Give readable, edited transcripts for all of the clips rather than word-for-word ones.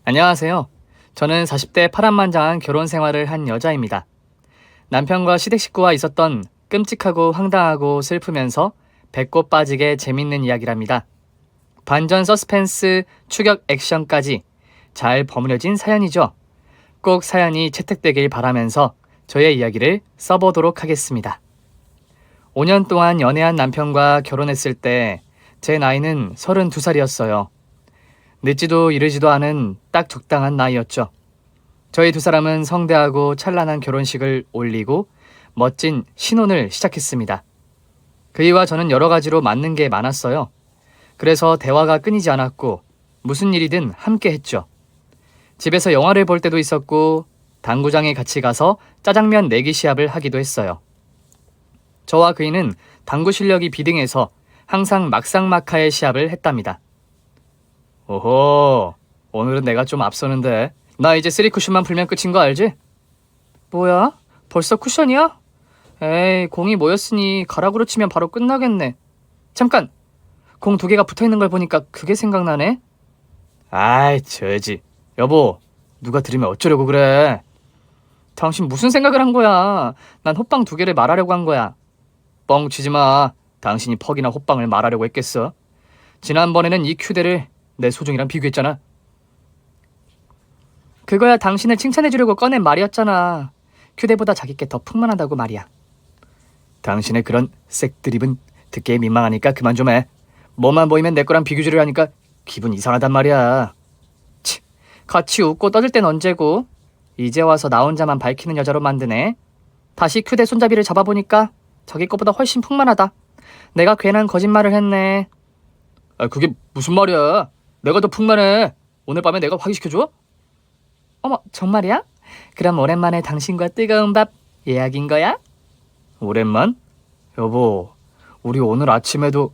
안녕하세요. 저는 40대 파란만장한 결혼 생활을 한 여자입니다. 남편과 시댁 식구와 있었던 끔찍하고 황당하고 슬프면서 배꼽 빠지게 재밌는 이야기랍니다. 반전 서스펜스, 추격 액션까지 잘 버무려진 사연이죠. 꼭 사연이 채택되길 바라면서 저의 이야기를 써보도록 하겠습니다. 5년 동안 연애한 남편과 결혼했을 때 제 나이는 32살이었어요. 늦지도 이르지도 않은 딱 적당한 나이였죠. 저희 두 사람은 성대하고 찬란한 결혼식을 올리고 멋진 신혼을 시작했습니다. 그이와 저는 여러 가지로 맞는 게 많았어요. 그래서 대화가 끊이지 않았고 무슨 일이든 함께 했죠. 집에서 영화를 볼 때도 있었고 당구장에 같이 가서 짜장면 내기 시합을 하기도 했어요. 저와 그이는 당구 실력이 비등해서 항상 막상막하의 시합을 했답니다. 오호, 오늘은 내가 좀 앞서는데. 나 이제 3쿠션만 풀면 끝인 거 알지? 뭐야? 벌써 쿠션이야? 에이, 공이 모였으니 가락으로 치면 바로 끝나겠네. 잠깐! 공 2개가 붙어있는 걸 보니까 그게 생각나네? 아이, 저지. 여보, 누가 들으면 어쩌려고 그래? 당신 무슨 생각을 한 거야? 난 호빵 2개를 말하려고 한 거야. 뻥치지 마. 당신이 퍽이나 호빵을 말하려고 했겠어? 지난번에는 이 큐대를 내 소중이랑 비교했잖아. 그거야 당신을 칭찬해주려고 꺼낸 말이었잖아. 큐대보다 자기 게 더 풍만하다고 말이야. 당신의 그런 색드립은 듣기에 민망하니까 그만 좀 해. 뭐만 보이면 내 거랑 비교를 하니까 기분 이상하단 말이야. 치, 같이 웃고 떠들 땐 언제고. 이제 와서 나 혼자만 밝히는 여자로 만드네. 다시 큐대 손잡이를 잡아보니까 자기 거보다 훨씬 풍만하다. 내가 괜한 거짓말을 했네. 아, 그게 무슨 말이야? 내가 더 풍만해. 오늘 밤에 내가 확인시켜줘? 어머, 정말이야? 그럼 오랜만에 당신과 뜨거운 밥 예약인 거야? 오랜만? 여보, 우리 오늘 아침에도...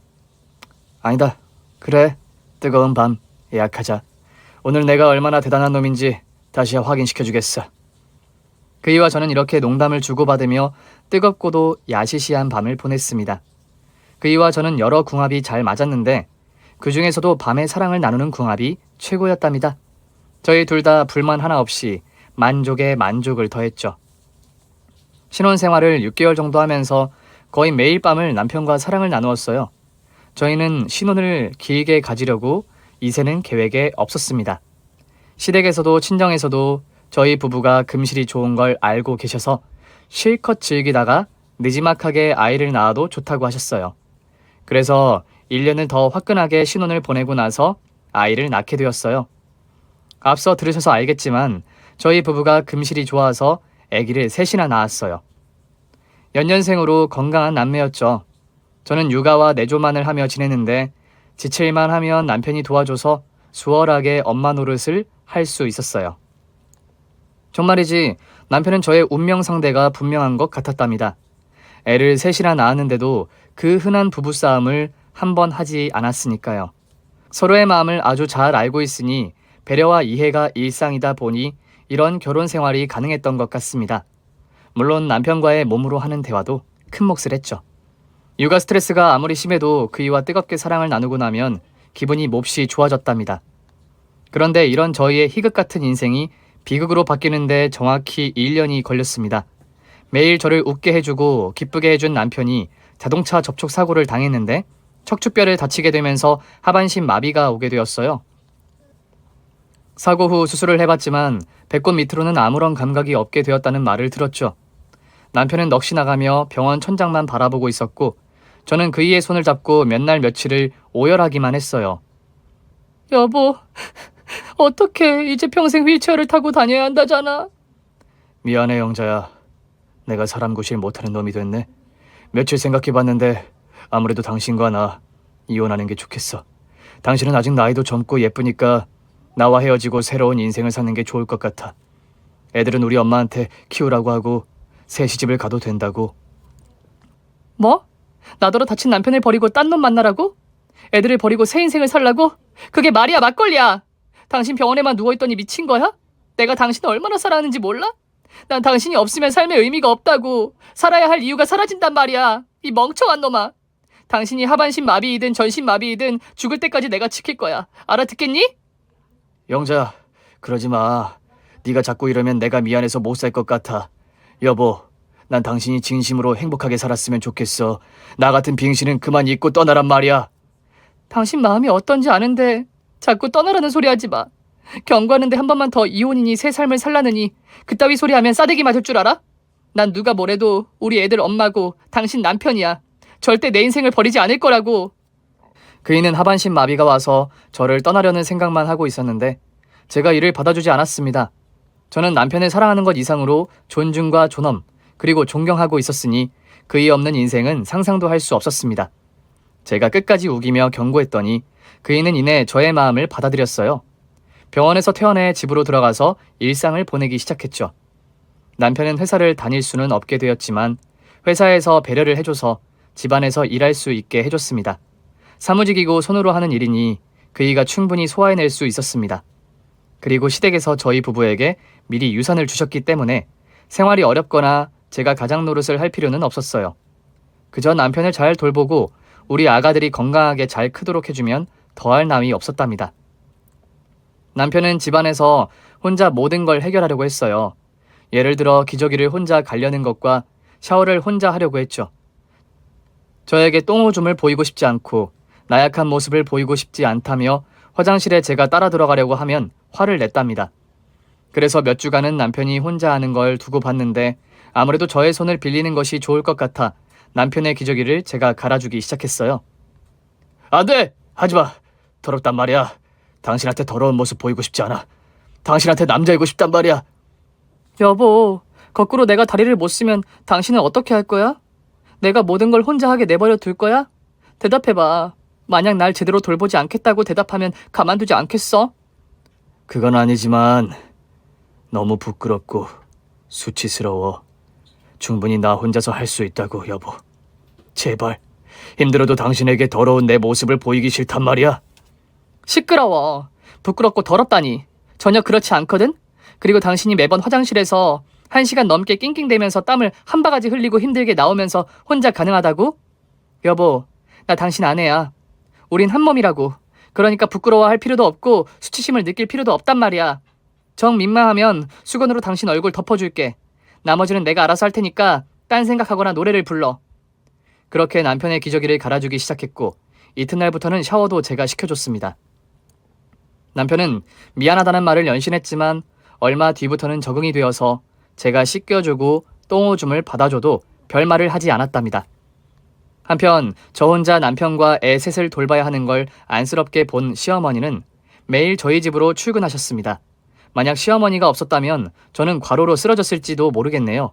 아니다. 그래, 뜨거운 밤 예약하자. 오늘 내가 얼마나 대단한 놈인지 다시 확인시켜주겠어. 그이와 저는 이렇게 농담을 주고받으며 뜨겁고도 야시시한 밤을 보냈습니다. 그이와 저는 여러 궁합이 잘 맞았는데 그 중에서도 밤에 사랑을 나누는 궁합이 최고였답니다. 저희 둘 다 불만 하나 없이 만족에 만족을 더했죠. 신혼생활을 6개월 정도 하면서 거의 매일 밤을 남편과 사랑을 나누었어요. 저희는 신혼을 길게 가지려고 이새는 계획에 없었습니다. 시댁에서도 친정에서도 저희 부부가 금실이 좋은 걸 알고 계셔서 실컷 즐기다가 느지막하게 아이를 낳아도 좋다고 하셨어요. 그래서 1년을 더 화끈하게 신혼을 보내고 나서 아이를 낳게 되었어요. 앞서 들으셔서 알겠지만 저희 부부가 금실이 좋아서 아기를 셋이나 낳았어요. 연년생으로 건강한 남매였죠. 저는 육아와 내조만을 하며 지내는데 지칠만 하면 남편이 도와줘서 수월하게 엄마 노릇을 할 수 있었어요. 정말이지 남편은 저의 운명 상대가 분명한 것 같았답니다. 애를 셋이나 낳았는데도 그 흔한 부부싸움을 한 번 하지 않았으니까요. 서로의 마음을 아주 잘 알고 있으니 배려와 이해가 일상이다 보니 이런 결혼 생활이 가능했던 것 같습니다. 물론 남편과의 몸으로 하는 대화도 큰 몫을 했죠. 육아 스트레스가 아무리 심해도 그이와 뜨겁게 사랑을 나누고 나면 기분이 몹시 좋아졌답니다. 그런데 이런 저희의 희극 같은 인생이 비극으로 바뀌는데 정확히 1년이 걸렸습니다. 매일 저를 웃게 해주고 기쁘게 해준 남편이 자동차 접촉 사고를 당했는데 척추뼈를 다치게 되면서 하반신 마비가 오게 되었어요. 사고 후 수술을 해봤지만 배꼽 밑으로는 아무런 감각이 없게 되었다는 말을 들었죠. 남편은 넋이 나가며 병원 천장만 바라보고 있었고 저는 그이의 손을 잡고 몇 날 며칠을 오열하기만 했어요. 여보, 어떡해. 이제 평생 휠체어를 타고 다녀야 한다잖아. 미안해, 영자야. 내가 사람 구실 못하는 놈이 됐네. 며칠 생각해봤는데 아무래도 당신과 나 이혼하는 게 좋겠어. 당신은 아직 나이도 젊고 예쁘니까 나와 헤어지고 새로운 인생을 사는 게 좋을 것 같아. 애들은 우리 엄마한테 키우라고 하고 새 시집을 가도 된다고. 뭐? 나더러 다친 남편을 버리고 딴 놈 만나라고? 애들을 버리고 새 인생을 살라고? 그게 말이야, 막걸리야. 당신 병원에만 누워있더니 미친 거야? 내가 당신을 얼마나 사랑하는지 몰라? 난 당신이 없으면 삶의 의미가 없다고. 살아야 할 이유가 사라진단 말이야. 이 멍청한 놈아. 당신이 하반신 마비이든 전신 마비이든 죽을 때까지 내가 지킬 거야. 알아듣겠니? 영자, 그러지 마. 네가 자꾸 이러면 내가 미안해서 못 살 것 같아. 여보, 난 당신이 진심으로 행복하게 살았으면 좋겠어. 나 같은 빙신은 그만 잊고 떠나란 말이야. 당신 마음이 어떤지 아는데 자꾸 떠나라는 소리 하지 마. 경고하는데 한 번만 더 이혼이니 새 삶을 살라느니 그따위 소리 하면 싸대기 맞을 줄 알아? 난 누가 뭐래도 우리 애들 엄마고 당신 남편이야. 절대 내 인생을 버리지 않을 거라고. 그이는 하반신 마비가 와서 저를 떠나려는 생각만 하고 있었는데 제가 이를 받아주지 않았습니다. 저는 남편을 사랑하는 것 이상으로 존중과 존엄 그리고 존경하고 있었으니 그이 없는 인생은 상상도 할 수 없었습니다. 제가 끝까지 우기며 경고했더니 그이는 이내 저의 마음을 받아들였어요. 병원에서 퇴원해 집으로 들어가서 일상을 보내기 시작했죠. 남편은 회사를 다닐 수는 없게 되었지만 회사에서 배려를 해줘서 집안에서 일할 수 있게 해줬습니다. 사무직이고 손으로 하는 일이니 그이가 충분히 소화해낼 수 있었습니다. 그리고 시댁에서 저희 부부에게 미리 유산을 주셨기 때문에 생활이 어렵거나 제가 가장 노릇을 할 필요는 없었어요. 그저 남편을 잘 돌보고 우리 아가들이 건강하게 잘 크도록 해주면 더할 나위 없었답니다. 남편은 집안에서 혼자 모든 걸 해결하려고 했어요. 예를 들어 기저귀를 혼자 갈려는 것과 샤워를 혼자 하려고 했죠. 저에게 똥오줌을 보이고 싶지 않고 나약한 모습을 보이고 싶지 않다며 화장실에 제가 따라 들어가려고 하면 화를 냈답니다. 그래서 몇 주간은 남편이 혼자 하는 걸 두고 봤는데 아무래도 저의 손을 빌리는 것이 좋을 것 같아 남편의 기저귀를 제가 갈아주기 시작했어요. 안 돼! 하지마! 더럽단 말이야. 당신한테 더러운 모습 보이고 싶지 않아. 당신한테 남자이고 싶단 말이야. 여보, 거꾸로 내가 다리를 못 쓰면 당신은 어떻게 할 거야? 내가 모든 걸 혼자 하게 내버려 둘 거야? 대답해봐. 만약 날 제대로 돌보지 않겠다고 대답하면 가만두지 않겠어? 그건 아니지만 너무 부끄럽고 수치스러워. 충분히 나 혼자서 할 수 있다고, 여보. 제발, 힘들어도 당신에게 더러운 내 모습을 보이기 싫단 말이야. 시끄러워. 부끄럽고 더럽다니. 전혀 그렇지 않거든? 그리고 당신이 매번 화장실에서 1시간 넘게 낑낑대면서 땀을 한 바가지 흘리고 힘들게 나오면서 혼자 가능하다고? 여보, 나 당신 아내야. 우린 한 몸이라고. 그러니까 부끄러워할 필요도 없고 수치심을 느낄 필요도 없단 말이야. 정 민망하면 수건으로 당신 얼굴 덮어줄게. 나머지는 내가 알아서 할 테니까 딴 생각하거나 노래를 불러. 그렇게 남편의 기저귀를 갈아주기 시작했고 이튿날부터는 샤워도 제가 시켜줬습니다. 남편은 미안하다는 말을 연신했지만 얼마 뒤부터는 적응이 되어서 제가 씻겨주고 똥오줌을 받아줘도 별말을 하지 않았답니다. 한편 저 혼자 남편과 애 셋을 돌봐야 하는 걸 안쓰럽게 본 시어머니는 매일 저희 집으로 출근하셨습니다. 만약 시어머니가 없었다면 저는 과로로 쓰러졌을지도 모르겠네요.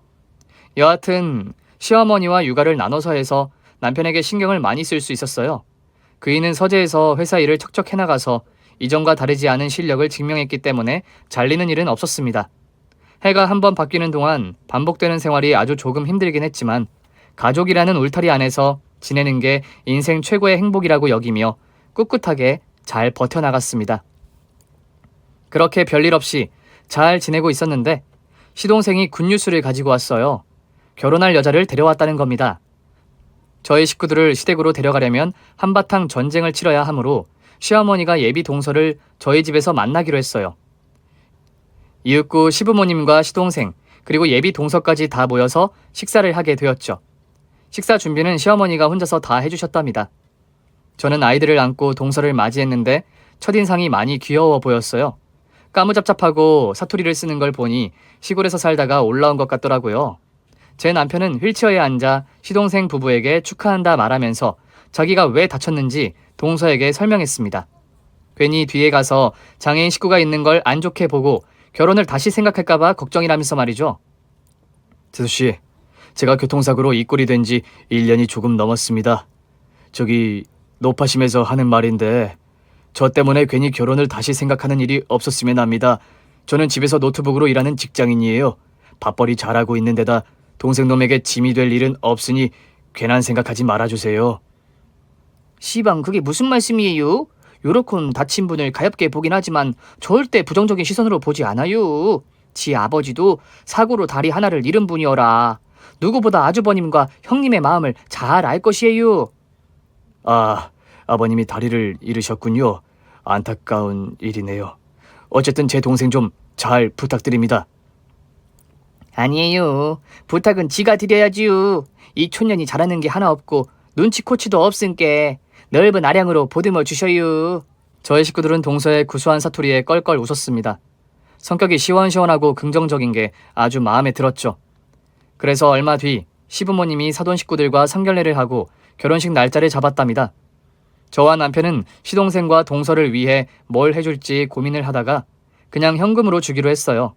여하튼 시어머니와 육아를 나눠서 해서 남편에게 신경을 많이 쓸 수 있었어요. 그이는 서재에서 회사 일을 척척 해나가서 이전과 다르지 않은 실력을 증명했기 때문에 잘리는 일은 없었습니다. 해가 한 번 바뀌는 동안 반복되는 생활이 아주 조금 힘들긴 했지만 가족이라는 울타리 안에서 지내는 게 인생 최고의 행복이라고 여기며 꿋꿋하게 잘 버텨나갔습니다. 그렇게 별일 없이 잘 지내고 있었는데 시동생이 굿뉴스를 가지고 왔어요. 결혼할 여자를 데려왔다는 겁니다. 저희 식구들을 시댁으로 데려가려면 한바탕 전쟁을 치러야 하므로 시어머니가 예비 동서를 저희 집에서 만나기로 했어요. 이윽고 시부모님과 시동생 그리고 예비 동서까지 다 모여서 식사를 하게 되었죠. 식사 준비는 시어머니가 혼자서 다 해주셨답니다. 저는 아이들을 안고 동서를 맞이했는데 첫인상이 많이 귀여워 보였어요. 까무잡잡하고 사투리를 쓰는 걸 보니 시골에서 살다가 올라온 것 같더라고요. 제 남편은 휠체어에 앉아 시동생 부부에게 축하한다 말하면서 자기가 왜 다쳤는지 동서에게 설명했습니다. 괜히 뒤에 가서 장애인 식구가 있는 걸 안 좋게 보고 결혼을 다시 생각할까봐 걱정이라면서 말이죠. 재수씨, 제가 교통사고로 이 꼴이 된 지 1년이 조금 넘었습니다. 저기 노파심에서 하는 말인데 저 때문에 괜히 결혼을 다시 생각하는 일이 없었으면 합니다. 저는 집에서 노트북으로 일하는 직장인이에요. 밥벌이 잘하고 있는 데다 동생놈에게 짐이 될 일은 없으니 괜한 생각하지 말아주세요. 시방 그게 무슨 말씀이에요? 요렇건 다친 분을 가엾게 보긴 하지만 절대 부정적인 시선으로 보지 않아요. 지 아버지도 사고로 다리 하나를 잃은 분이어라. 누구보다 아주버님과 형님의 마음을 잘 알 것이에요. 아, 아버님이 다리를 잃으셨군요. 안타까운 일이네요. 어쨌든 제 동생 좀 잘 부탁드립니다. 아니에요. 부탁은 지가 드려야지요. 이 촌년이 잘하는 게 하나 없고 눈치코치도 없은께 넓은 아량으로 보듬어 주셔요. 저희 식구들은 동서의 구수한 사투리에 껄껄 웃었습니다. 성격이 시원시원하고 긍정적인 게 아주 마음에 들었죠. 그래서 얼마 뒤 시부모님이 사돈 식구들과 상견례를 하고 결혼식 날짜를 잡았답니다. 저와 남편은 시동생과 동서를 위해 뭘 해줄지 고민을 하다가 그냥 현금으로 주기로 했어요.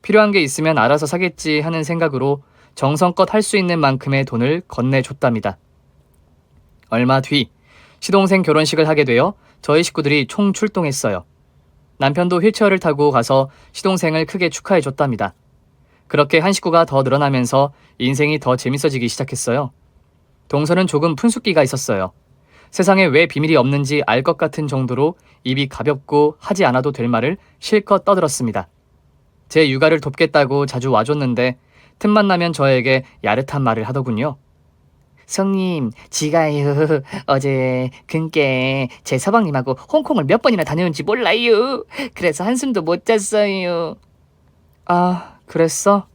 필요한 게 있으면 알아서 사겠지 하는 생각으로 정성껏 할 수 있는 만큼의 돈을 건네줬답니다. 얼마 뒤 시동생 결혼식을 하게 되어 저희 식구들이 총 출동했어요. 남편도 휠체어를 타고 가서 시동생을 크게 축하해줬답니다. 그렇게 한 식구가 더 늘어나면서 인생이 더 재밌어지기 시작했어요. 동서는 조금 푼숫기가 있었어요. 세상에 왜 비밀이 없는지 알 것 같은 정도로 입이 가볍고 하지 않아도 될 말을 실컷 떠들었습니다. 제 육아를 돕겠다고 자주 와줬는데 틈만 나면 저에게 야릇한 말을 하더군요. 성님, 지가요 어제 근께 제 서방님하고 홍콩을 몇 번이나 다녀온지 몰라요. 그래서 한숨도 못 잤어요. 아, 그랬어?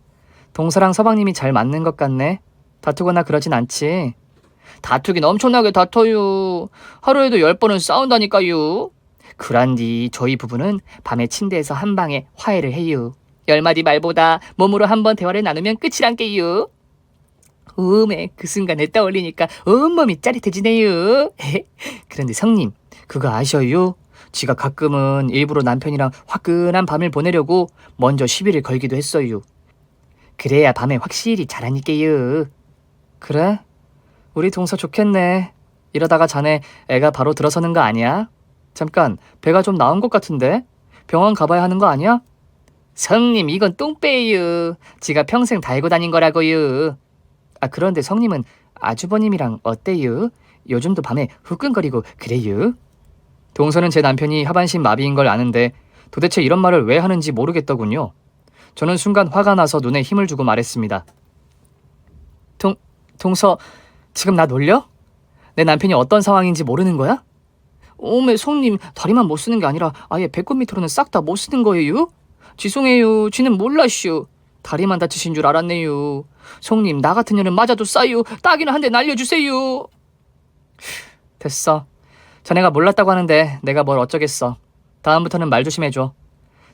동서랑 서방님이 잘 맞는 것 같네. 다투거나 그러진 않지? 다투긴 엄청나게 다퉈요. 하루에도 10번은 싸운다니까요. 그란디 저희 부부는 밤에 침대에서 한 방에 화해를 해요. 10마디 말보다 몸으로 한번 대화를 나누면 끝이란게요. 음에 그 순간을 떠올리니까 온몸이 짜릿해지네요. 그런데 성님, 그거 아셔요? 지가 가끔은 일부러 남편이랑 화끈한 밤을 보내려고 먼저 시비를 걸기도 했어요. 그래야 밤에 확실히 잘하니까요. 그래? 우리 동서 좋겠네. 이러다가 자네 애가 바로 들어서는 거 아니야? 잠깐, 배가 좀 나온 것 같은데? 병원 가봐야 하는 거 아니야? 성님, 이건 똥배예요. 지가 평생 달고 다닌 거라고요. 아, 그런데 성님은 아주버님이랑 어때요? 요즘도 밤에 후끈거리고 그래요? 동서는 제 남편이 하반신 마비인 걸 아는데 도대체 이런 말을 왜 하는지 모르겠더군요. 저는 순간 화가 나서 눈에 힘을 주고 말했습니다. 동서, 지금 나 놀려? 내 남편이 어떤 상황인지 모르는 거야? 오메 성님, 다리만 못 쓰는 게 아니라 아예 배꼽 밑으로는 싹 다 못 쓰는 거예요? 죄송해요. 지는 몰랐슈. 다리만 다치신 줄 알았네요. 성님, 나 같은 년은 맞아도 싸요. 딱이나 한 대 날려주세요. 됐어. 자네가 몰랐다고 하는데 내가 뭘 어쩌겠어. 다음부터는 말 조심해줘.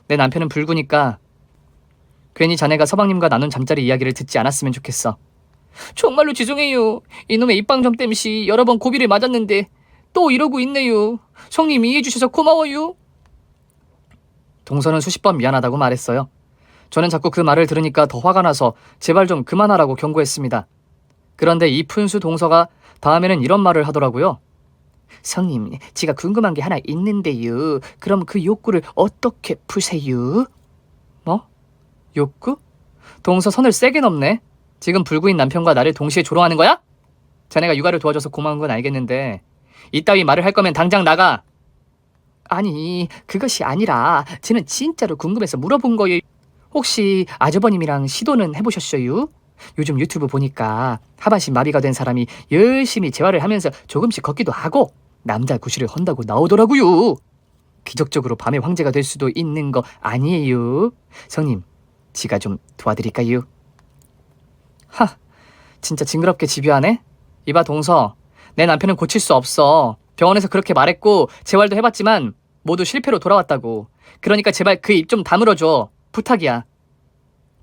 내 남편은 불구니까 괜히 자네가 서방님과 나눈 잠자리 이야기를 듣지 않았으면 좋겠어. 정말로 죄송해요. 이놈의 입방정 땜시 여러 번 고비를 맞았는데 또 이러고 있네요. 성님 이해해 주셔서 고마워요. 동서는 수십 번 미안하다고 말했어요. 저는 자꾸 그 말을 들으니까 더 화가 나서 제발 좀 그만하라고 경고했습니다. 그런데 이 푼수 동서가 다음에는 이런 말을 하더라고요. 성님, 제가 궁금한 게 하나 있는데요. 그럼 그 욕구를 어떻게 푸세요? 뭐? 욕구? 동서 선을 세게 넘네. 지금 불구인 남편과 나를 동시에 조롱하는 거야? 자네가 육아를 도와줘서 고마운 건 알겠는데 이따위 말을 할 거면 당장 나가. 아니, 그것이 아니라 쟤는 진짜로 궁금해서 물어본 거예요. 혹시 아주버님이랑 시도는 해보셨어요? 요즘 유튜브 보니까 하반신 마비가 된 사람이 열심히 재활을 하면서 조금씩 걷기도 하고 남자 구실을 헌다고 나오더라고요. 기적적으로 밤의 황제가 될 수도 있는 거 아니에요? 성님, 지가 좀 도와드릴까요? 하, 진짜 징그럽게 집요하네? 이봐 동서, 내 남편은 고칠 수 없어. 병원에서 그렇게 말했고 재활도 해봤지만 모두 실패로 돌아왔다고. 그러니까 제발 그 입 좀 다물어줘. 부탁이야.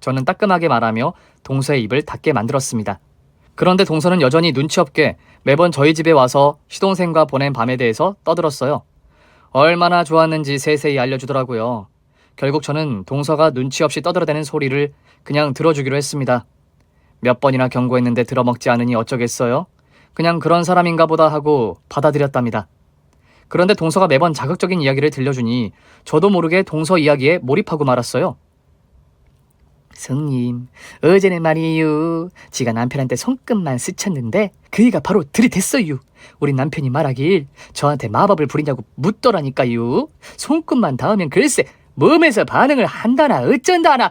저는 따끔하게 말하며 동서의 입을 닫게 만들었습니다. 그런데 동서는 여전히 눈치 없게 매번 저희 집에 와서 시동생과 보낸 밤에 대해서 떠들었어요. 얼마나 좋았는지 세세히 알려주더라고요. 결국 저는 동서가 눈치 없이 떠들어대는 소리를 그냥 들어주기로 했습니다. 몇 번이나 경고했는데 들어먹지 않으니 어쩌겠어요? 그냥 그런 사람인가 보다 하고 받아들였답니다. 그런데 동서가 매번 자극적인 이야기를 들려주니 저도 모르게 동서 이야기에 몰입하고 말았어요. 성님, 어제는 말이에요. 지가 남편한테 손끝만 스쳤는데 그이가 바로 들이댔어요. 우리 남편이 말하길 저한테 마법을 부리냐고 묻더라니까요. 손끝만 닿으면 글쎄 몸에서 반응을 한다나 어쩐다나.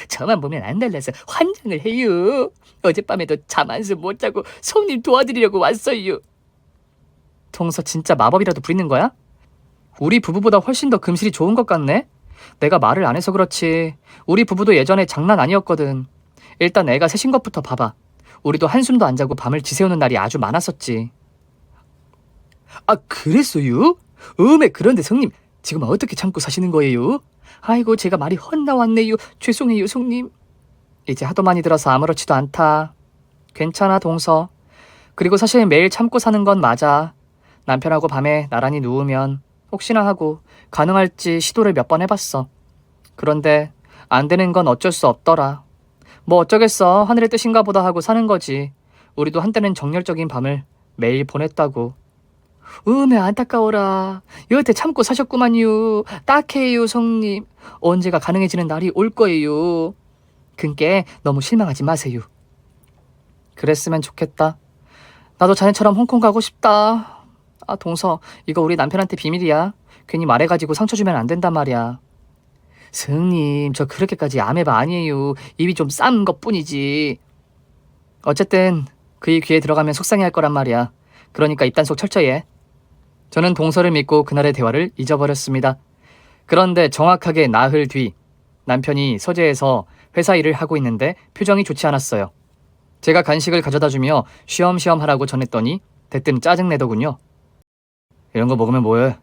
저만 보면 안 달라서 환장을 해요. 어젯밤에도 잠 한숨 못 자고 성님 도와드리려고 왔어요. 동서 진짜 마법이라도 부리는 거야? 우리 부부보다 훨씬 더 금실이 좋은 것 같네? 내가 말을 안 해서 그렇지. 우리 부부도 예전에 장난 아니었거든. 일단 애가 셋인 것부터 봐봐. 우리도 한숨도 안 자고 밤을 지새우는 날이 아주 많았었지. 아, 그랬어요? 그런데 성님, 지금 어떻게 참고 사시는 거예요? 아이고, 제가 말이 헛나왔네요. 죄송해요, 성님. 이제 하도 많이 들어서 아무렇지도 않다. 괜찮아, 동서. 그리고 사실 매일 참고 사는 건 맞아. 남편하고 밤에 나란히 누우면 혹시나 하고 가능할지 시도를 몇 번 해봤어. 그런데 안 되는 건 어쩔 수 없더라. 뭐 어쩌겠어. 하늘의 뜻인가 보다 하고 사는 거지. 우리도 한때는 정열적인 밤을 매일 보냈다고. 안타까워라. 여태 참고 사셨구만요. 딱해요, 성님. 언제가 가능해지는 날이 올 거예요. 그께 너무 실망하지 마세요. 그랬으면 좋겠다. 나도 자네처럼 홍콩 가고 싶다. 아, 동서, 이거 우리 남편한테 비밀이야. 괜히 말해가지고 상처 주면 안 된단 말이야. 성님, 저 그렇게까지 아메바 아니에요. 입이 좀 싼 것뿐이지. 어쨌든 그의 귀에 들어가면 속상해할 거란 말이야. 그러니까 입단속 철저히 해. 저는 동서를 믿고 그날의 대화를 잊어버렸습니다. 그런데 정확하게 나흘 뒤 남편이 서재에서 회사 일을 하고 있는데 표정이 좋지 않았어요. 제가 간식을 가져다주며 쉬엄쉬엄 하라고 전했더니 대뜸 짜증내더군요. 이런 거 먹으면 뭐해?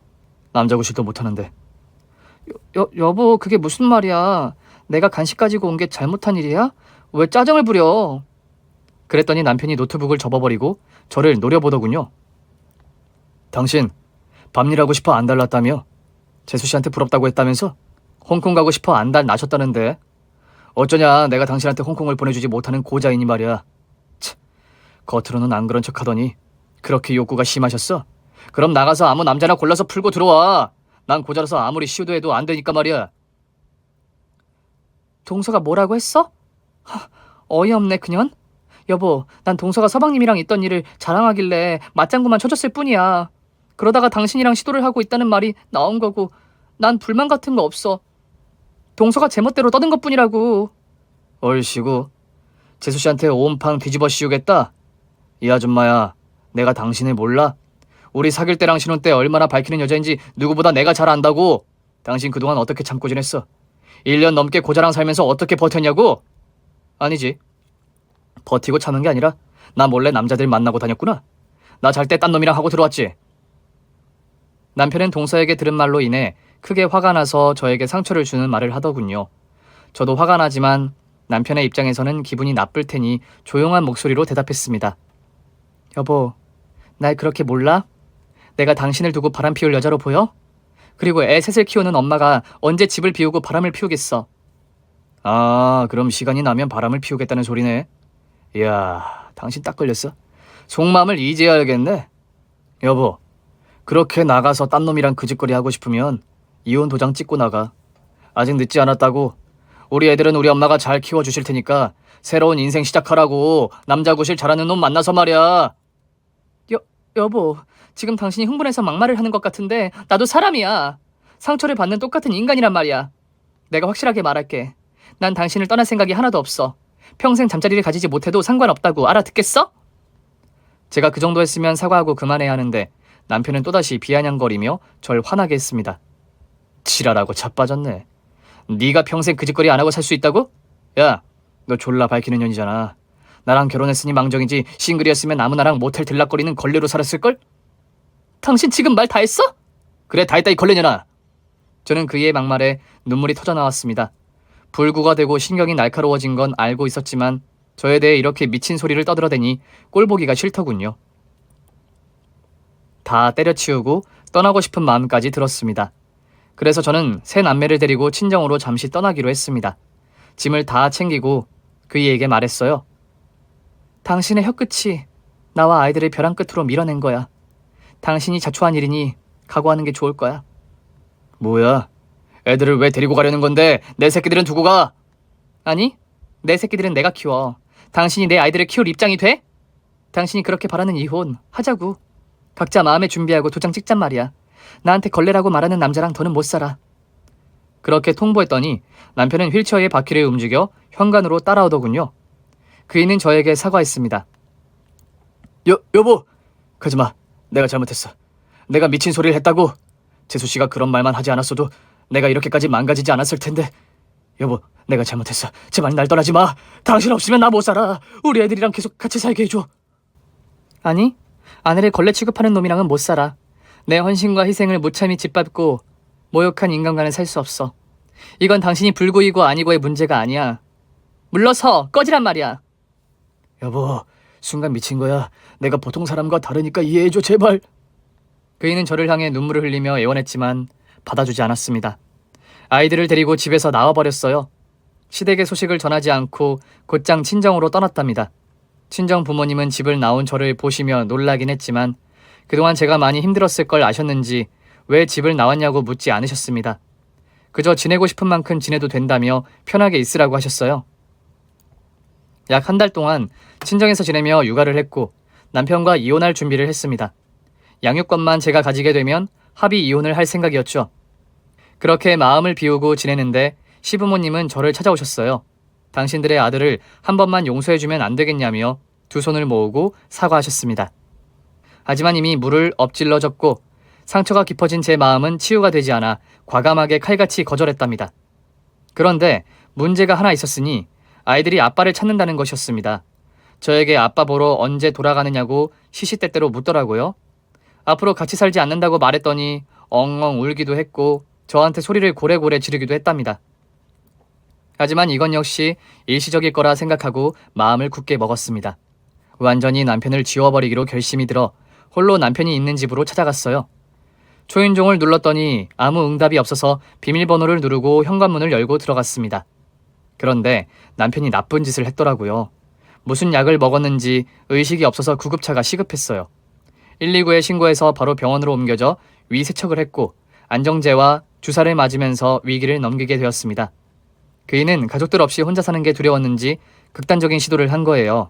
남자 구실도 못하는데. 여보, 그게 무슨 말이야? 내가 간식 가지고 온 게 잘못한 일이야? 왜 짜증을 부려? 그랬더니 남편이 노트북을 접어버리고 저를 노려보더군요. 당신 밤일하고 싶어 안 달랐다며? 재수 씨한테 부럽다고 했다면서? 홍콩 가고 싶어 안 달 나셨다는데. 어쩌냐, 내가 당신한테 홍콩을 보내주지 못하는 고자이니 말이야. 치, 겉으로는 안 그런 척하더니 그렇게 욕구가 심하셨어? 그럼 나가서 아무 남자나 골라서 풀고 들어와. 난 고자라서 아무리 시도해도 안 되니까 말이야. 동서가 뭐라고 했어? 어이없네, 그년. 여보, 난 동서가 서방님이랑 있던 일을 자랑하길래 맞장구만 쳐줬을 뿐이야. 그러다가 당신이랑 시도를 하고 있다는 말이 나온 거고 난 불만 같은 거 없어. 동서가 제멋대로 떠든 것뿐이라고. 얼씨구, 재수씨한테 온팡 뒤집어 씌우겠다. 이 아줌마야, 내가 당신을 몰라? 우리 사귈 때랑 신혼 때 얼마나 밝히는 여자인지 누구보다 내가 잘 안다고. 당신 그동안 어떻게 참고 지냈어? 1년 넘게 고자랑 살면서 어떻게 버텼냐고? 아니지, 버티고 참은 게 아니라 나 몰래 남자들 만나고 다녔구나. 나 잘 때 딴 놈이랑 하고 들어왔지. 남편은 동서에게 들은 말로 인해 크게 화가 나서 저에게 상처를 주는 말을 하더군요. 저도 화가 나지만 남편의 입장에서는 기분이 나쁠 테니 조용한 목소리로 대답했습니다. 여보, 날 그렇게 몰라? 내가 당신을 두고 바람 피울 여자로 보여? 그리고 애 셋을 키우는 엄마가 언제 집을 비우고 바람을 피우겠어? 아, 그럼 시간이 나면 바람을 피우겠다는 소리네. 이야, 당신 딱 걸렸어. 속마음을 이제 알겠네. 여보, 그렇게 나가서 딴 놈이랑 그 짓거리 하고 싶으면 이혼 도장 찍고 나가. 아직 늦지 않았다고. 우리 애들은 우리 엄마가 잘 키워주실 테니까 새로운 인생 시작하라고. 남자 구실 잘하는 놈 만나서 말이야. 여보, 지금 당신이 흥분해서 막말을 하는 것 같은데 나도 사람이야. 상처를 받는 똑같은 인간이란 말이야. 내가 확실하게 말할게. 난 당신을 떠날 생각이 하나도 없어. 평생 잠자리를 가지지 못해도 상관없다고 알아듣겠어? 제가 그 정도 했으면 사과하고 그만해야 하는데 남편은 또다시 비아냥거리며 절 화나게 했습니다. 지랄하고 자빠졌네. 네가 평생 그 짓거리 안 하고 살 수 있다고? 야, 너 졸라 밝히는 년이잖아. 나랑 결혼했으니 망정이지 싱글이었으면 아무나랑 모텔 들락거리는 걸레로 살았을걸? 당신 지금 말 다 했어? 그래, 다 했다 이 걸레년아. 저는 그의 막말에 눈물이 터져나왔습니다. 불구가 되고 신경이 날카로워진 건 알고 있었지만 저에 대해 이렇게 미친 소리를 떠들어대니 꼴보기가 싫더군요. 다 때려치우고 떠나고 싶은 마음까지 들었습니다. 그래서 저는 새 남매를 데리고 친정으로 잠시 떠나기로 했습니다. 짐을 다 챙기고 그이에게 말했어요. 당신의 혀끝이 나와 아이들을 벼랑 끝으로 밀어낸 거야. 당신이 자초한 일이니 각오하는 게 좋을 거야. 뭐야? 애들을 왜 데리고 가려는 건데 내 새끼들은 두고 가? 아니, 내 새끼들은 내가 키워. 당신이 내 아이들을 키울 입장이 돼? 당신이 그렇게 바라는 이혼 하자고. 각자 마음에 준비하고 도장 찍잔 말이야. 나한테 걸레라고 말하는 남자랑 더는 못 살아. 그렇게 통보했더니 남편은 휠체어의 바퀴를 움직여 현관으로 따라오더군요. 그이는 저에게 사과했습니다. 여보, 가지마. 내가 잘못했어. 내가 미친 소리를 했다고. 재수 씨가 그런 말만 하지 않았어도 내가 이렇게까지 망가지지 않았을 텐데. 여보, 내가 잘못했어. 제발 날 떠나지 마. 당신 없으면 나 못 살아. 우리 애들이랑 계속 같이 살게 해줘. 아니, 아내를 걸레 취급하는 놈이랑은 못 살아. 내 헌신과 희생을 무참히 짓밟고 모욕한 인간과는 살 수 없어. 이건 당신이 불구이고 아니고의 문제가 아니야. 물러서 꺼지란 말이야. 여보, 순간 미친 거야. 내가 보통 사람과 다르니까 이해해줘, 제발. 그이는 저를 향해 눈물을 흘리며 애원했지만 받아주지 않았습니다. 아이들을 데리고 집에서 나와버렸어요. 시댁의 소식을 전하지 않고 곧장 친정으로 떠났답니다. 친정 부모님은 집을 나온 저를 보시며 놀라긴 했지만 그동안 제가 많이 힘들었을 걸 아셨는지 왜 집을 나왔냐고 묻지 않으셨습니다. 그저 지내고 싶은 만큼 지내도 된다며 편하게 있으라고 하셨어요. 약 한 달 동안 친정에서 지내며 육아를 했고 남편과 이혼할 준비를 했습니다. 양육권만 제가 가지게 되면 합의 이혼을 할 생각이었죠. 그렇게 마음을 비우고 지내는데 시부모님은 저를 찾아오셨어요. 당신들의 아들을 한 번만 용서해주면 안 되겠냐며 두 손을 모으고 사과하셨습니다. 하지만 이미 물을 엎질러졌고 상처가 깊어진 제 마음은 치유가 되지 않아 과감하게 칼같이 거절했답니다. 그런데 문제가 하나 있었으니 아이들이 아빠를 찾는다는 것이었습니다. 저에게 아빠 보러 언제 돌아가느냐고 시시때때로 묻더라고요. 앞으로 같이 살지 않는다고 말했더니 엉엉 울기도 했고 저한테 소리를 고래고래 지르기도 했답니다. 하지만 이건 역시 일시적일 거라 생각하고 마음을 굳게 먹었습니다. 완전히 남편을 지워버리기로 결심이 들어 홀로 남편이 있는 집으로 찾아갔어요. 초인종을 눌렀더니 아무 응답이 없어서 비밀번호를 누르고 현관문을 열고 들어갔습니다. 그런데 남편이 나쁜 짓을 했더라고요. 무슨 약을 먹었는지 의식이 없어서 구급차가 시급했어요. 119에 신고해서 바로 병원으로 옮겨져 위세척을 했고 안정제와 주사를 맞으면서 위기를 넘기게 되었습니다. 그이는 가족들 없이 혼자 사는 게 두려웠는지 극단적인 시도를 한 거예요.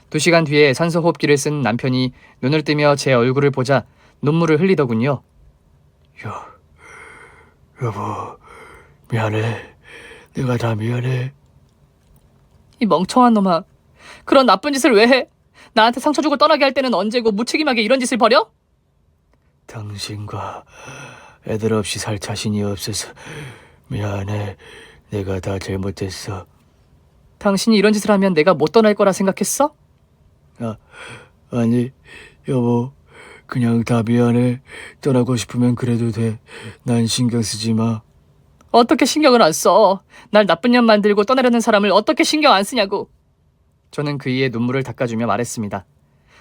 2시간 뒤에 산소 호흡기를 쓴 남편이 눈을 뜨며 제 얼굴을 보자 눈물을 흘리더군요. 여보, 미안해. 내가 다 미안해. 이 멍청한 놈아. 그런 나쁜 짓을 왜 해? 나한테 상처 주고 떠나게 할 때는 언제고 무책임하게 이런 짓을 벌여? 당신과 애들 없이 살 자신이 없어서 미안해. 내가 다 잘못했어. 당신이 이런 짓을 하면 내가 못 떠날 거라 생각했어? 아니, 여보. 그냥 다 미안해. 떠나고 싶으면 그래도 돼. 난 신경 쓰지 마. 어떻게 신경을 안 써? 날 나쁜 년 만들고 떠나려는 사람을 어떻게 신경 안 쓰냐고. 저는 그이의 눈물을 닦아주며 말했습니다.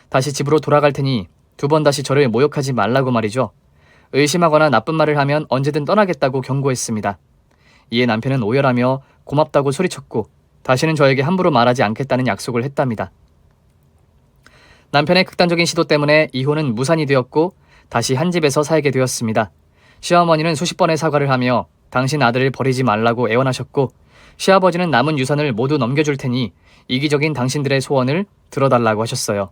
다시 집으로 돌아갈 테니 2번 다시 저를 모욕하지 말라고 말이죠. 의심하거나 나쁜 말을 하면 언제든 떠나겠다고 경고했습니다. 이에 남편은 오열하며 고맙다고 소리쳤고 다시는 저에게 함부로 말하지 않겠다는 약속을 했답니다. 남편의 극단적인 시도 때문에 이혼은 무산이 되었고 다시 한 집에서 살게 되었습니다. 시어머니는 수십 번의 사과를 하며 당신 아들을 버리지 말라고 애원하셨고 시아버지는 남은 유산을 모두 넘겨줄 테니 이기적인 당신들의 소원을 들어달라고 하셨어요.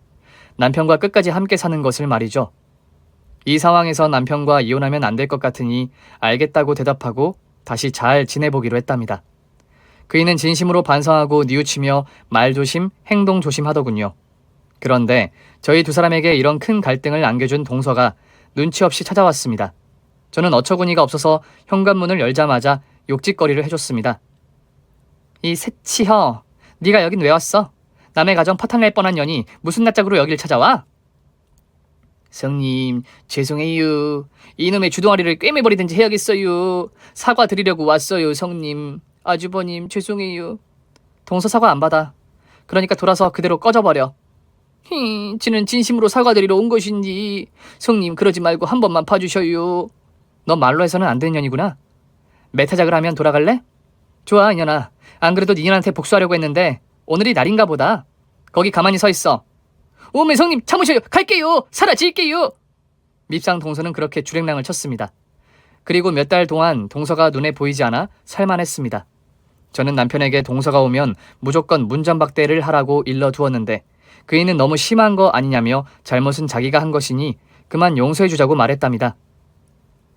남편과 끝까지 함께 사는 것을 말이죠. 이 상황에서 남편과 이혼하면 안 될 것 같으니 알겠다고 대답하고 다시 잘 지내보기로 했답니다. 그이는 진심으로 반성하고 뉘우치며 말조심, 행동조심 하더군요. 그런데 저희 두 사람에게 이런 큰 갈등을 안겨준 동서가 눈치 없이 찾아왔습니다. 저는 어처구니가 없어서 현관문을 열자마자 욕짓거리를 해줬습니다. 이 새치혀, 네가 여긴 왜 왔어? 남의 가정 파탄날 뻔한 년이 무슨 낯짝으로 여길 찾아와? 성님, 죄송해요. 이놈의 주둥아리를 꿰매버리든지 해야겠어요. 사과드리려고 왔어요, 성님. 아주버님, 죄송해요. 동서 사과 안 받아. 그러니까 돌아서 그대로 꺼져버려. 지는 진심으로 사과드리러 온 것인지. 성님, 그러지 말고 한 번만 봐주셔요. 너 말로 해서는 안 되는 년이구나. 메타작을 하면 돌아갈래? 좋아, 이년아. 안 그래도 네 년한테 복수하려고 했는데 오늘이 날인가 보다. 거기 가만히 서 있어. 오메 성님, 참으셔요. 갈게요. 사라질게요. 밉상 동서는 그렇게 주랭랑을 쳤습니다. 그리고 몇 달 동안 동서가 눈에 보이지 않아 살만했습니다. 저는 남편에게 동서가 오면 무조건 문전박대를 하라고 일러두었는데 그이는 너무 심한 거 아니냐며 잘못은 자기가 한 것이니 그만 용서해주자고 말했답니다.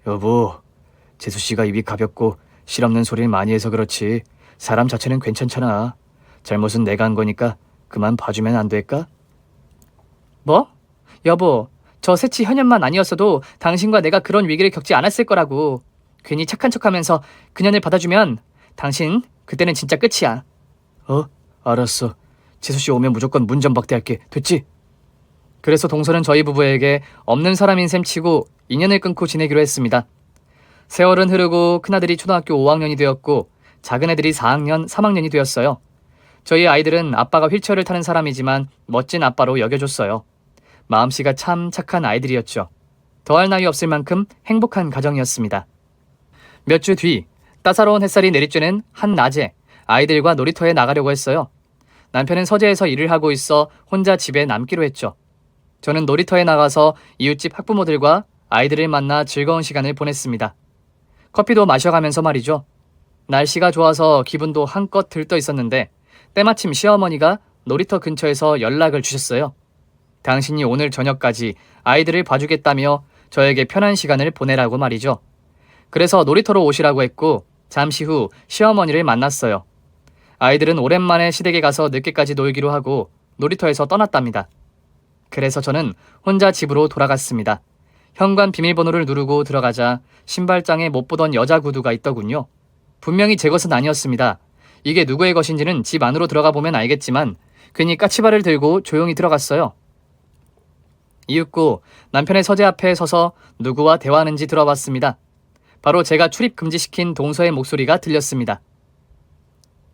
여보, 재수씨가 입이 가볍고 실없는 소리를 많이 해서 그렇지 사람 자체는 괜찮잖아. 잘못은 내가 한 거니까 그만 봐주면 안 될까? 뭐? 여보, 저 새치 현현만 아니었어도 당신과 내가 그런 위기를 겪지 않았을 거라고. 괜히 착한 척하면서 그년을 받아주면 당신 그때는 진짜 끝이야. 알았어. 재수씨 오면 무조건 문전박대할게. 됐지? 그래서 동서는 저희 부부에게 없는 사람인 셈 치고 인연을 끊고 지내기로 했습니다. 세월은 흐르고 큰아들이 초등학교 5학년이 되었고 작은 애들이 4학년, 3학년이 되었어요. 저희 아이들은 아빠가 휠체어를 타는 사람이지만 멋진 아빠로 여겨줬어요. 마음씨가 참 착한 아이들이었죠. 더할 나위 없을 만큼 행복한 가정이었습니다. 몇 주 뒤 따사로운 햇살이 내리쬐는 한낮에 아이들과 놀이터에 나가려고 했어요. 남편은 서재에서 일을 하고 있어 혼자 집에 남기로 했죠. 저는 놀이터에 나가서 이웃집 학부모들과 아이들을 만나 즐거운 시간을 보냈습니다. 커피도 마셔가면서 말이죠. 날씨가 좋아서 기분도 한껏 들떠 있었는데 때마침 시어머니가 놀이터 근처에서 연락을 주셨어요. 당신이 오늘 저녁까지 아이들을 봐주겠다며 저에게 편한 시간을 보내라고 말이죠. 그래서 놀이터로 오시라고 했고 잠시 후 시어머니를 만났어요. 아이들은 오랜만에 시댁에 가서 늦게까지 놀기로 하고 놀이터에서 떠났답니다. 그래서 저는 혼자 집으로 돌아갔습니다. 현관 비밀번호를 누르고 들어가자 신발장에 못 보던 여자 구두가 있더군요. 분명히 제 것은 아니었습니다. 이게 누구의 것인지는 집 안으로 들어가 보면 알겠지만 괜히 까치발을 들고 조용히 들어갔어요. 이윽고 남편의 서재 앞에 서서 누구와 대화하는지 들어봤습니다. 바로 제가 출입 금지시킨 동서의 목소리가 들렸습니다.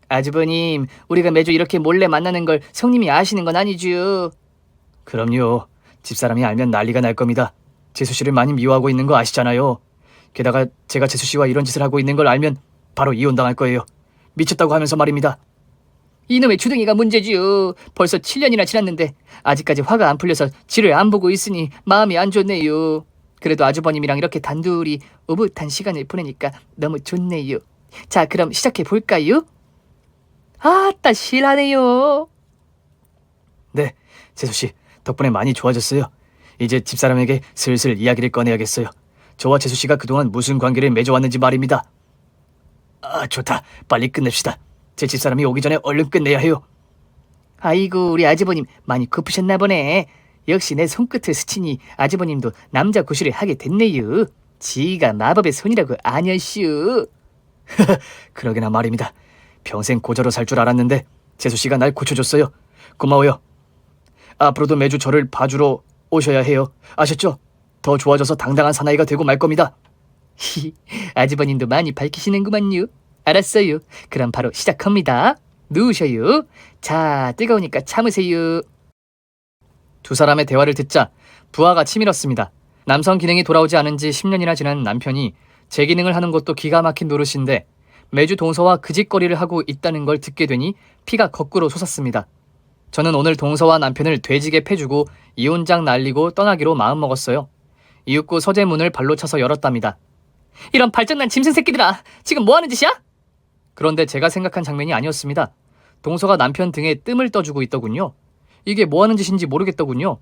아주버님, 우리가 매주 이렇게 몰래 만나는 걸 성님이 아시는 건 아니죠? 그럼요. 집사람이 알면 난리가 날 겁니다. 재수씨를 많이 미워하고 있는 거 아시잖아요. 게다가 제가 재수씨와 이런 짓을 하고 있는 걸 알면 바로 이혼당할 거예요. 미쳤다고 하면서 말입니다. 이놈의 주둥이가 문제지요. 벌써 7년이나 지났는데 아직까지 화가 안 풀려서 지를 안 보고 있으니 마음이 안 좋네요. 그래도 아주버님이랑 이렇게 단둘이 오붓한 시간을 보내니까 너무 좋네요. 자, 그럼 시작해 볼까요? 아따, 실하네요. 네, 재수씨 덕분에 많이 좋아졌어요. 이제 집사람에게 슬슬 이야기를 꺼내야겠어요. 저와 재수씨가 그동안 무슨 관계를 맺어왔는지 말입니다. 좋다. 빨리 끝냅시다. 제 집사람이 오기 전에 얼른 끝내야 해요. 아이고, 우리 아주버님 많이 급으셨나 보네. 역시 내 손끝을 스치니 아주버님도 남자 구실을 하게 됐네요. 지가 마법의 손이라고 아냐슈. 그러게나 말입니다. 평생 고저로 살 줄 알았는데 재수씨가 날 고쳐줬어요. 고마워요. 앞으로도 매주 저를 봐주러 오셔야 해요. 아셨죠? 더 좋아져서 당당한 사나이가 되고 말 겁니다. 아주버님도 많이 밝히시는구만요. 알았어요. 그럼 바로 시작합니다. 누우셔요. 자, 뜨거우니까 참으세요. 두 사람의 대화를 듣자 부하가 치밀었습니다. 남성 기능이 돌아오지 않은 지 10년이나 지난 남편이 제 기능을 하는 것도 기가 막힌 노릇인데 매주 동서와 그 짓거리를 하고 있다는 걸 듣게 되니 피가 거꾸로 솟았습니다. 저는 오늘 동서와 남편을 돼지게 패주고 이혼장 날리고 떠나기로 마음먹었어요. 이윽고 서재 문을 발로 차서 열었답니다. 이런 발전난 짐승 새끼들아! 지금 뭐하는 짓이야? 그런데 제가 생각한 장면이 아니었습니다. 동서가 남편 등에 뜸을 떠주고 있더군요. 이게 뭐하는 짓인지 모르겠더군요.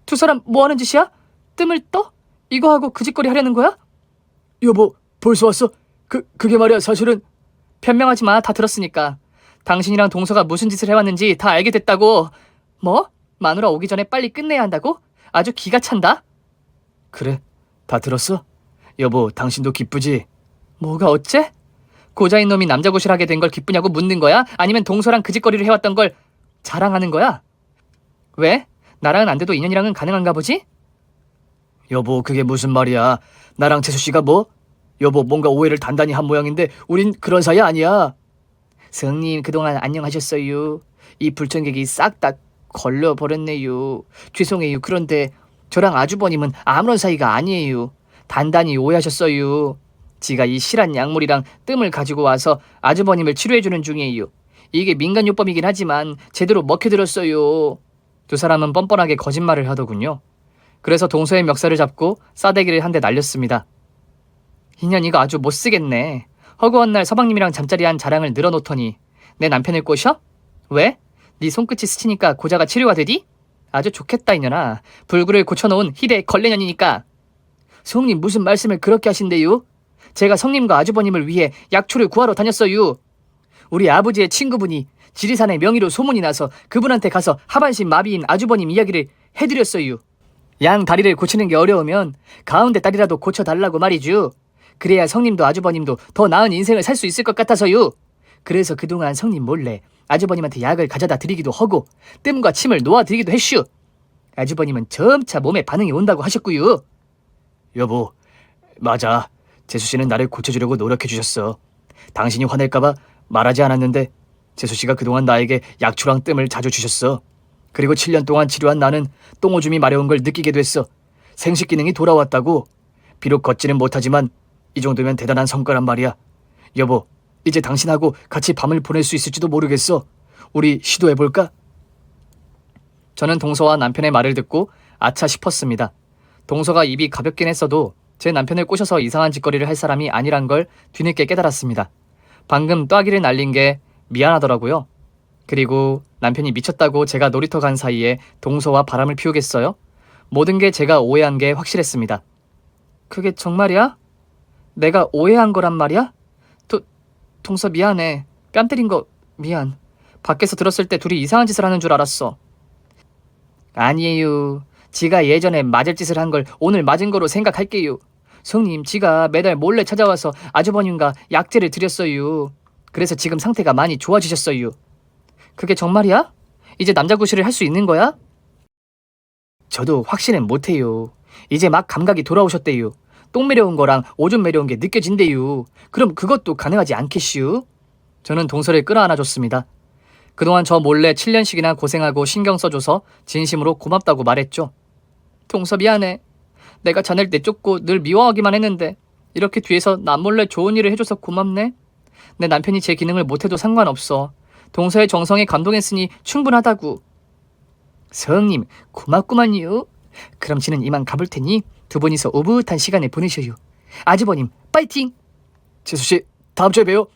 두 사람 뭐하는 짓이야? 뜸을 떠? 이거 하고 그 짓거리 하려는 거야? 여보, 벌써 왔어? 그게 말이야 사실은... 변명하지 마, 다 들었으니까. 당신이랑 동서가 무슨 짓을 해왔는지 다 알게 됐다고. 뭐? 마누라 오기 전에 빨리 끝내야 한다고? 아주 기가 찬다. 그래, 다 들었어? 여보, 당신도 기쁘지? 뭐가 어째? 고자인 놈이 남자 구실하게 된 걸 기쁘냐고 묻는 거야? 아니면 동서랑 그 짓거리를 해왔던 걸 자랑하는 거야? 왜? 나랑은 안 돼도 인연이랑은 가능한가 보지? 여보, 그게 무슨 말이야? 나랑 재수씨가 뭐? 여보, 뭔가 오해를 단단히 한 모양인데 우린 그런 사이 아니야. 성님, 그동안 안녕하셨어요. 이 불청객이 싹 다 걸려버렸네요. 죄송해요. 그런데 저랑 아주버님은 아무런 사이가 아니에요. 단단히 오해하셨어요. 지가 이 실한 약물이랑 뜸을 가지고 와서 아주버님을 치료해주는 중이에요. 이게 민간요법이긴 하지만 제대로 먹혀들었어요. 두 사람은 뻔뻔하게 거짓말을 하더군요. 그래서 동서의 멱살을 잡고 싸대기를 한 대 날렸습니다. 인연이가 아주 못쓰겠네. 허구한 날 서방님이랑 잠자리한 자랑을 늘어놓더니 내 남편을 꼬셔? 왜? 네 손끝이 스치니까 고자가 치료가 되디? 아주 좋겠다 이년아. 불구를 고쳐놓은 희대의 걸레년이니까. 성님, 무슨 말씀을 그렇게 하신대요? 제가 성님과 아주버님을 위해 약초를 구하러 다녔어요. 우리 아버지의 친구분이 지리산의 명의로 소문이 나서 그분한테 가서 하반신 마비인 아주버님 이야기를 해드렸어요. 양 다리를 고치는 게 어려우면 가운데 다리라도 고쳐달라고 말이죠. 그래야 성님도 아주버님도 더 나은 인생을 살 수 있을 것 같아서요. 그래서 그동안 성님 몰래 아주버님한테 약을 가져다 드리기도 하고 뜸과 침을 놓아드리기도 했슈. 아주버님은 점차 몸에 반응이 온다고 하셨구요. 여보, 맞아. 재수씨는 나를 고쳐주려고 노력해주셨어. 당신이 화낼까봐 말하지 않았는데 재수씨가 그동안 나에게 약초랑 뜸을 자주 주셨어. 그리고 7년 동안 치료한 나는 똥오줌이 마려운 걸 느끼게 됐어. 생식 기능이 돌아왔다고. 비록 걷지는 못하지만 이 정도면 대단한 성과란 말이야. 여보, 이제 당신하고 같이 밤을 보낼 수 있을지도 모르겠어. 우리 시도해볼까? 저는 동서와 남편의 말을 듣고 아차 싶었습니다. 동서가 입이 가볍긴 했어도 제 남편을 꼬셔서 이상한 짓거리를 할 사람이 아니란 걸 뒤늦게 깨달았습니다. 방금 ጧ기를 날린 게 미안하더라고요. 그리고 남편이 미쳤다고 제가 놀이터 간 사이에 동서와 바람을 피우겠어요? 모든 게 제가 오해한 게 확실했습니다. 그게 정말이야? 내가 오해한 거란 말이야? 동서 미안해. 뺨 때린 거 미안. 밖에서 들었을 때 둘이 이상한 짓을 하는 줄 알았어. 아니에요. 지가 예전에 맞을 짓을 한 걸 오늘 맞은 거로 생각할게요. 성님, 지가 매달 몰래 찾아와서 아주버님과 약재를 드렸어요. 그래서 지금 상태가 많이 좋아지셨어요. 그게 정말이야? 이제 남자 구실을 할 수 있는 거야? 저도 확신은 못해요. 이제 막 감각이 돌아오셨대요. 똥 매려운 거랑 오줌 매려운 게 느껴진대요. 그럼 그것도 가능하지 않겠슈? 저는 동서를 끌어안아줬습니다. 그동안 저 몰래 7년씩이나 고생하고 신경 써줘서 진심으로 고맙다고 말했죠. 동서 미안해. 내가 자네를 내쫓고 늘 미워하기만 했는데 이렇게 뒤에서 나 몰래 좋은 일을 해줘서 고맙네. 내 남편이 제 기능을 못해도 상관없어. 동서의 정성에 감동했으니 충분하다고. 성님, 고맙구만요. 그럼 지는 이만 가볼 테니 두 분이서 오붓한 시간을 보내셔요. 아주버님, 파이팅! 재수씨, 다음 주에 봬요.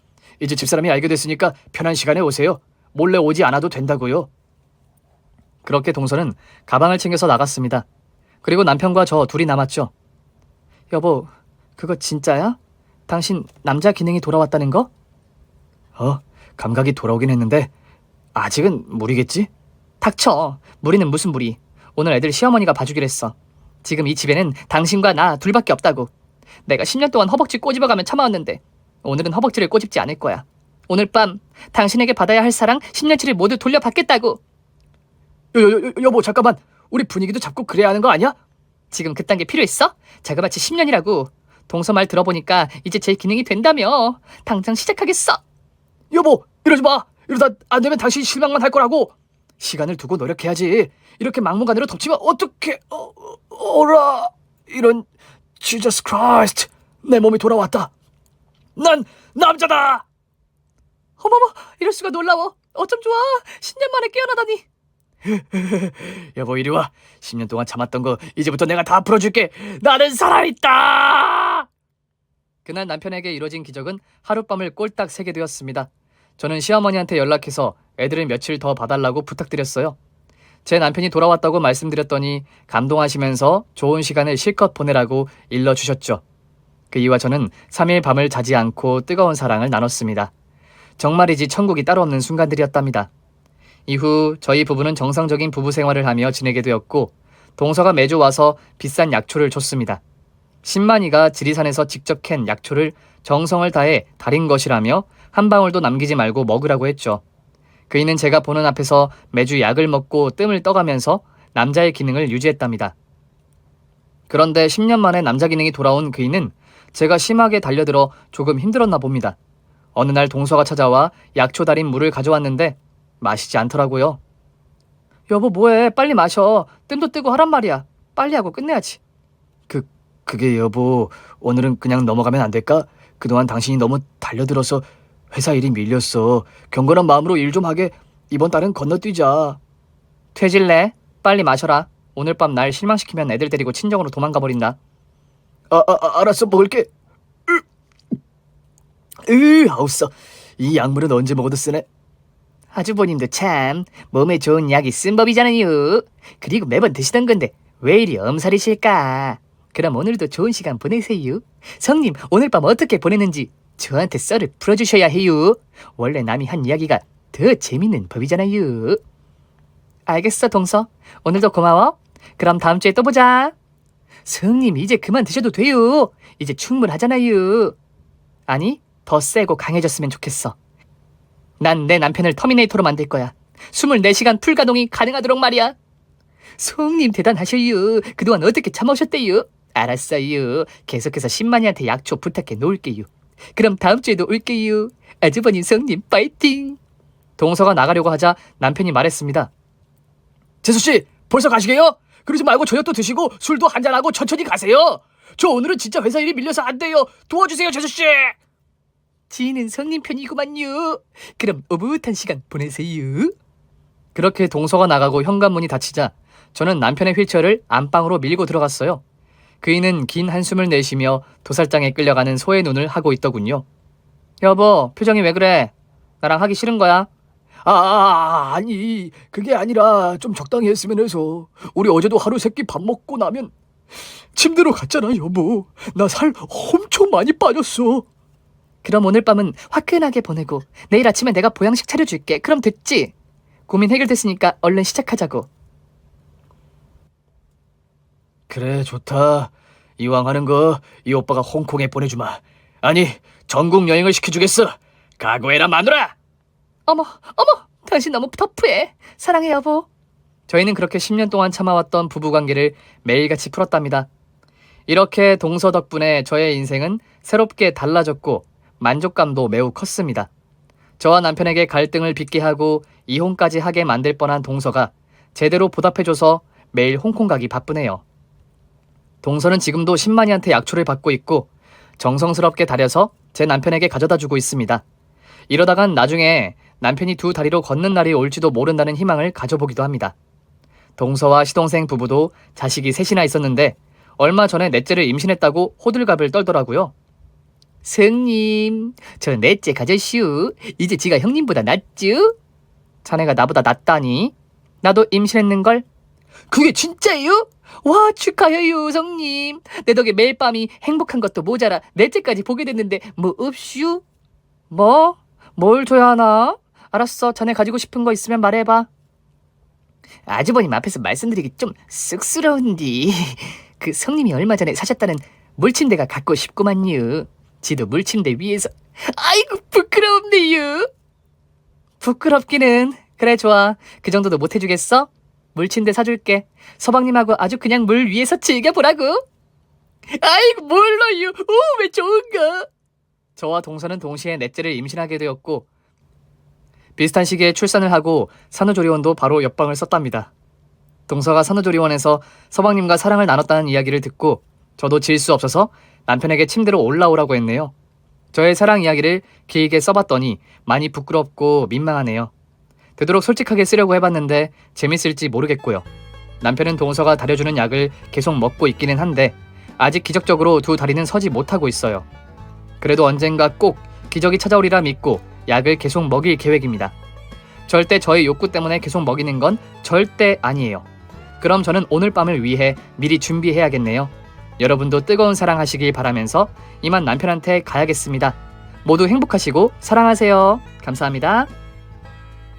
이제 집사람이 알게 됐으니까 편한 시간에 오세요. 몰래 오지 않아도 된다고요. 그렇게 동서는 가방을 챙겨서 나갔습니다. 그리고 남편과 저 둘이 남았죠. 여보, 그거 진짜야? 당신 남자 기능이 돌아왔다는 거? 감각이 돌아오긴 했는데 아직은 무리겠지? 닥쳐. 무리는 무슨 무리. 오늘 애들 시어머니가 봐주기로 했어. 지금 이 집에는 당신과 나 둘밖에 없다고. 내가 10년 동안 허벅지 꼬집어가면 참아왔는데 오늘은 허벅지를 꼬집지 않을 거야. 오늘 밤 당신에게 받아야 할 사랑 10년치를 모두 돌려받겠다고. 여보, 잠깐만. 우리 분위기도 잡고 그래야 하는 거 아니야? 지금 그딴 게 필요했어? 자그마치 10년이라고. 동서 말 들어보니까 이제 제 기능이 된다며. 당장 시작하겠어. 여보, 이러지 마. 이러다 안 되면 당신이 실망만 할 거라고. 시간을 두고 노력해야지. 이렇게 막무가내로 덮치면 어떡해. 어라. 이런. Jesus Christ. 내 몸이 돌아왔다. 난 남자다. 어머머, 이럴 수가 놀라워. 어쩜 좋아. 10년 만에 깨어나다니. 여보, 이리 와. 10년 동안 참았던 거 이제부터 내가 다 풀어줄게. 나는 살아있다. 그날 남편에게 이뤄진 기적은 하룻밤을 꼴딱 새게 되었습니다. 저는 시어머니한테 연락해서 애들을 며칠 더 봐달라고 부탁드렸어요. 제 남편이 돌아왔다고 말씀드렸더니 감동하시면서 좋은 시간을 실컷 보내라고 일러주셨죠. 그 이유와 저는 3일 밤을 자지 않고 뜨거운 사랑을 나눴습니다. 정말이지 천국이 따로 없는 순간들이었답니다. 이후 저희 부부는 정상적인 부부 생활을 하며 지내게 되었고 동서가 매주 와서 비싼 약초를 줬습니다. 신만이가 지리산에서 직접 캔 약초를 정성을 다해 달인 것이라며 한 방울도 남기지 말고 먹으라고 했죠. 그이는 제가 보는 앞에서 매주 약을 먹고 뜸을 떠가면서 남자의 기능을 유지했답니다. 그런데 10년 만에 남자 기능이 돌아온 그이는 제가 심하게 달려들어 조금 힘들었나 봅니다. 어느 날 동서가 찾아와 약초 달인 물을 가져왔는데 마시지 않더라고요. 여보, 뭐해? 빨리 마셔. 뜸도 뜨고 하란 말이야. 빨리 하고 끝내야지. 그게 여보, 오늘은 그냥 넘어가면 안 될까? 그동안 당신이 너무 달려들어서 회사 일이 밀렸어. 경건한 마음으로 일 좀 하게. 이번 달은 건너뛰자. 퇴질래? 빨리 마셔라. 오늘 밤 날 실망시키면 애들 데리고 친정으로 도망가 버린다. 알았어, 먹을게. 아우싸. 이 약물은 언제 먹어도 쓰네. 아주버님도 참 몸에 좋은 약이 쓴 법이잖아요. 그리고 매번 드시던 건데 왜 이리 엄살이실까? 그럼 오늘도 좋은 시간 보내세요. 성님, 오늘 밤 어떻게 보내는지 저한테 썰을 풀어주셔야 해요. 원래 남이 한 이야기가 더 재밌는 법이잖아요. 알겠어, 동서. 오늘도 고마워. 그럼 다음 주에 또 보자. 성님, 이제 그만 드셔도 돼요. 이제 충분하잖아요. 아니, 더 세고 강해졌으면 좋겠어. 난 내 남편을 터미네이터로 만들 거야. 24시간 풀가동이 가능하도록 말이야. 성님 대단하셔요. 그동안 어떻게 참으셨대요? 알았어요. 계속해서 신만이한테 약초 부탁해 놓을게요. 그럼 다음 주에도 올게요. 아주버님 성님 파이팅. 동서가 나가려고 하자 남편이 말했습니다. 재수씨, 벌써 가시게요? 그러지 말고 저녁도 드시고 술도 한잔하고 천천히 가세요. 저 오늘은 진짜 회사 일이 밀려서 안 돼요. 도와주세요, 재수씨. 지는 성님 편이구만요. 그럼 오붓한 시간 보내세요. 그렇게 동서가 나가고 현관문이 닫히자 저는 남편의 휠체어를 안방으로 밀고 들어갔어요. 그이는 긴 한숨을 내쉬며 도살장에 끌려가는 소의 눈을 하고 있더군요. 여보, 표정이 왜 그래? 나랑 하기 싫은 거야? 아니, 그게 아니라 좀 적당히 했으면 해서. 우리 어제도 하루 세끼 밥 먹고 나면 침대로 갔잖아, 여보. 나 살 엄청 많이 빠졌어. 그럼 오늘 밤은 화끈하게 보내고 내일 아침에 내가 보양식 차려줄게. 그럼 됐지? 고민 해결됐으니까 얼른 시작하자고. 그래, 좋다. 이왕 하는 거 이 오빠가 홍콩에 보내주마. 아니, 전국 여행을 시켜주겠어. 각오해라, 마누라. 어머, 당신 너무 터프해. 사랑해, 여보. 저희는 그렇게 10년 동안 참아왔던 부부관계를 매일같이 풀었답니다. 이렇게 동서 덕분에 저의 인생은 새롭게 달라졌고 만족감도 매우 컸습니다. 저와 남편에게 갈등을 빚게 하고 이혼까지 하게 만들 뻔한 동서가 제대로 보답해줘서 매일 홍콩 가기 바쁘네요. 동서는 지금도 신만이한테 약초를 받고 있고 정성스럽게 다려서 제 남편에게 가져다주고 있습니다. 이러다간 나중에 남편이 두 다리로 걷는 날이 올지도 모른다는 희망을 가져보기도 합니다. 동서와 시동생 부부도 자식이 셋이나 있었는데 얼마 전에 넷째를 임신했다고 호들갑을 떨더라고요. 성님, 저 넷째 가졌슈. 이제 지가 형님보다 낫쥬? 자네가 나보다 낫다니? 나도 임신했는걸? 그게 진짜예요? 와, 축하해요, 성님. 내 덕에 매일 밤이 행복한 것도 모자라 넷째까지 보게 됐는데 뭐 없슈? 뭐? 뭘 줘야 하나? 알았어, 자네 가지고 싶은 거 있으면 말해봐. 아주버님 앞에서 말씀드리기 좀 쑥스러운디. 그 성님이 얼마 전에 사셨다는 물침대가 갖고 싶구만요. 지도 물침대 위에서. 아이고, 부끄럽네요. 부끄럽기는. 그래, 좋아. 그 정도도 못 해주겠어? 물침대 사줄게. 서방님하고 아주 그냥 물 위에서 즐겨보라고. 아이고, 몰라요. 오, 왜 좋은가? 저와 동서는 동시에 넷째를 임신하게 되었고 비슷한 시기에 출산을 하고 산후조리원도 바로 옆방을 썼답니다. 동서가 산후조리원에서 서방님과 사랑을 나눴다는 이야기를 듣고 저도 질 수 없어서 남편에게 침대로 올라오라고 했네요. 저의 사랑 이야기를 길게 써봤더니 많이 부끄럽고 민망하네요. 되도록 솔직하게 쓰려고 해봤는데 재밌을지 모르겠고요. 남편은 동서가 다려주는 약을 계속 먹고 있기는 한데 아직 기적적으로 두 다리는 서지 못하고 있어요. 그래도 언젠가 꼭 기적이 찾아오리라 믿고 약을 계속 먹일 계획입니다. 절대 저의 욕구 때문에 계속 먹이는 건 절대 아니에요. 그럼 저는 오늘 밤을 위해 미리 준비해야겠네요. 여러분도 뜨거운 사랑하시길 바라면서 이만 남편한테 가야겠습니다. 모두 행복하시고 사랑하세요. 감사합니다.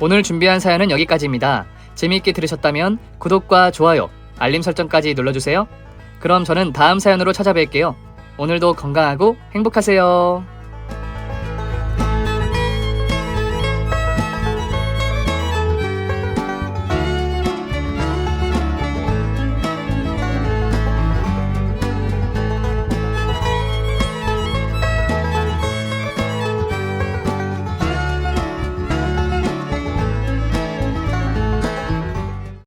오늘 준비한 사연은 여기까지입니다. 재미있게 들으셨다면 구독과 좋아요, 알림 설정까지 눌러주세요. 그럼 저는 다음 사연으로 찾아뵐게요. 오늘도 건강하고 행복하세요.